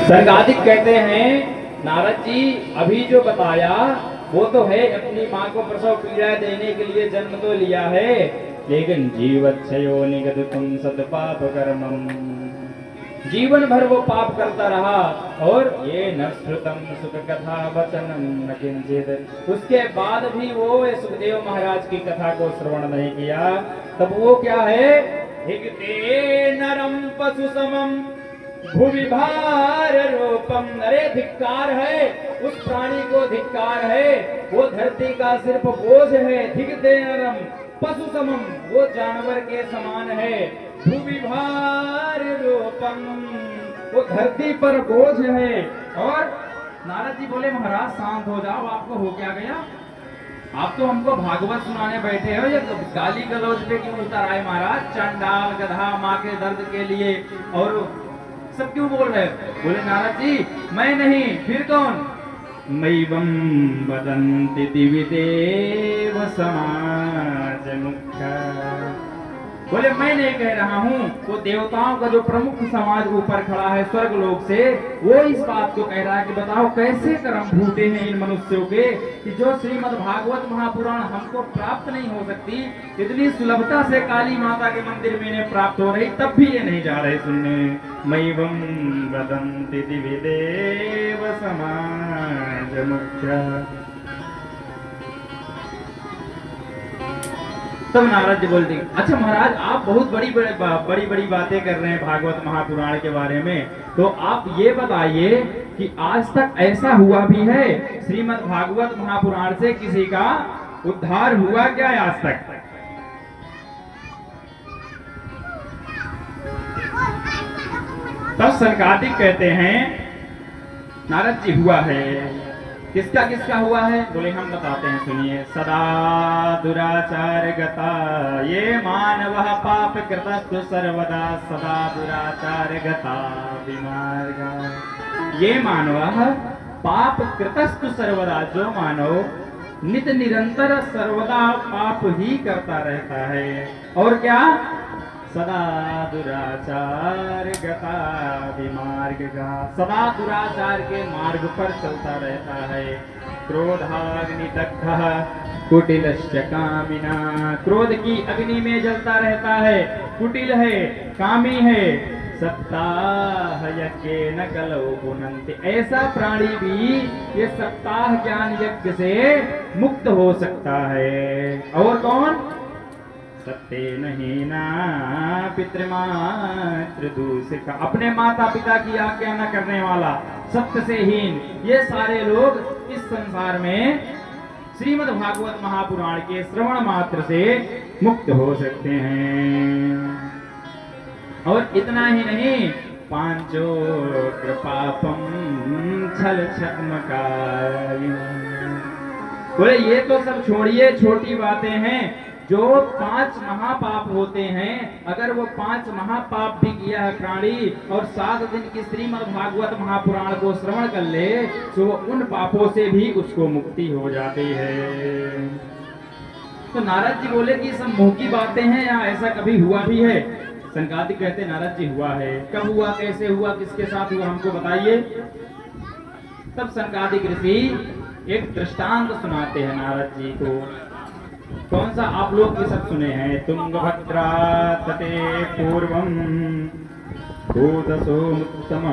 सनकादिक कहते हैं नारद जी अभी जो बताया वो तो है, अपनी माँ को प्रसव पीड़ा देने के लिए जन्म तो लिया है, लेकिन जीवच्छयो निगदितुम सत पाप कर्मम, जीवन भर वो पाप करता रहा और ये न श्रुतम सुख कथा वचनम न किंचित, उसके बाद भी वो सुखदेव महाराज की कथा को श्रवण नहीं किया। तब वो क्या है, हिगते नरम पशु समम भूमि भार रूपम, अरे धिक्कार है उस प्राणी को, धिक्कार है वो धरती का सिर्फ बोझ है। धिगते नरम पशु समम, वो जानवर के समान है। भूमि भार रूपम, वो धरती पर बोझ है। और नारद जी बोले महाराज शांत हो जाओ, आपको हो क्या गया, आप तो हमको भागवत सुनाने बैठे हो, ये गाली गलौज पे क्यों उतर आए महाराज, चंडाल गधा माँ के दर्द के लिए और सब क्यों बोल रहे हो। बोले नारद जी मैं नहीं, फिर कौन, मैवं वदन्ति दिविदेव समाज मुख्य, बोले मैं नहीं कह रहा हूँ, वो देवताओं का जो प्रमुख समाज ऊपर खड़ा है स्वर्ग लोक से, वो इस बात को कह रहा है कि बताओ कैसे कर्म फूटे हैं इन मनुष्यों के कि जो श्रीमद् भागवत महापुराण हमको प्राप्त नहीं हो सकती, इतनी सुलभता से काली माता के मंदिर में इन्हें प्राप्त हो रही, तब भी ये नहीं जा रहे सुनने। मैवं वदन्ति दिविदेव समाज मुख्य। तब नारद जी बोलते अच्छा महाराज आप बहुत बड़ी बड़ी बातें कर रहे हैं भागवत महापुराण के बारे में, तो आप ये बताइए कि आज तक ऐसा हुआ भी है श्रीमद् भागवत महापुराण से किसी का उद्धार हुआ क्या आज तक। तब सनकादिक कहते हैं नारद जी हुआ है, किसका किसका हुआ है, बोले हम बताते हैं सुनिए। सदा दुराचार गता ये मानव पाप कृतस्तु सर्वदा, सदा दुराचार गता विमार्गा, ये मानव पाप कृतस्तु सर्वदा, जो मानव नित निरंतर सर्वदा पाप ही करता रहता है, और क्या, सदा दुराचार गता विमार्ग का, सदा दुराचार के मार्ग पर चलता रहता है। क्रोधाग्नि दग्धः कुटिलश्च कामिना, क्रोध की अग्नि में जलता रहता है, कुटिल है, कामी है। सप्ताह यज्ञेन कलौ पुनन्ति, ऐसा प्राणी भी ये सप्ताह ज्ञान यज्ञ से मुक्त हो सकता है। और कौन, सत्तेन हीना पितृमातृदूषिका, अपने माता पिता की आज्ञा न करने वाला, सत्य से हीन, ये सारे लोग इस संसार में श्रीमद् भागवत महापुराण के श्रवण मात्र से मुक्त हो सकते हैं। और इतना ही नहीं, पांचो कृपापम छल छद्मकारि, बोले ये तो सब छोड़िए, छोटी बातें हैं, जो 5 महापाप होते हैं, अगर वो 5 महापाप भी किया है प्राणी और 7 दिन की श्रीमद् भागवत महापुराण को श्रवण कर ले, तो उन पापों से भी उसको मुक्ति हो जाती है। तो नारद जी बोले कि सब मुंह की बातें हैं या ऐसा कभी हुआ भी है। सनकादिक कहते नारद जी हुआ है, कब हुआ, कैसे हुआ, किसके साथ हुआ, हमको बताइए। तब सनकादिक ऋषि एक दृष्टांत सुनाते हैं नारद जी को। कौन सा, आप लोग भी सब सुने हैं, तुंगभद्रा तटे पूर्वम भूतसो उत्तम,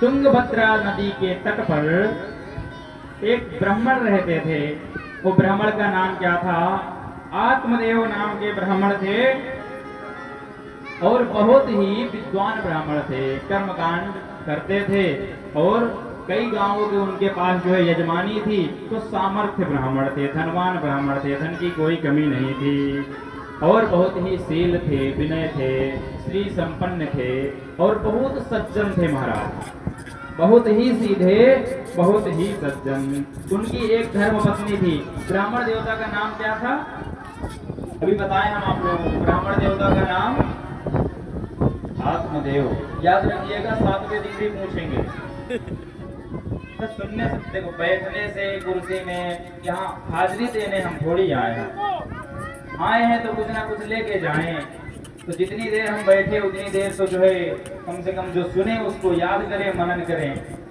तुंगभद्रा नदी के तट पर एक ब्राह्मण रहते थे। वो ब्राह्मण का नाम क्या था, आत्मदेव नाम के ब्राह्मण थे और बहुत ही विद्वान ब्राह्मण थे, कर्मकांड करते थे और कई गांवों के उनके पास जो है यजमानी थी, तो सामर्थ्य ब्राह्मण थे, धनवान ब्राह्मण थे, धन की कोई कमी नहीं थी और बहुत ही शील थे, विनय थे, श्री संपन्न थे और बहुत सज्जन थे महाराज, बहुत ही सीधे, बहुत ही सज्जन। उनकी एक धर्मपत्नी थी। ब्राह्मण देवता का नाम क्या था, अभी बताएं हम आप लोगों को। ब्राह्मण देवता का नाम आत्मदेव, याद रखिएगा, 7वें दिन भी पूछेंगे। तो सुनने से, देखो बैठने से कुर्सी में, यहाँ हाजिरी देने हम थोड़ी आए हैं तो कुछ ना कुछ लेके जाएं। तो जितनी देर हम बैठे उतनी देर तो जो है कम से कम जो सुने उसको याद करें, मनन करें।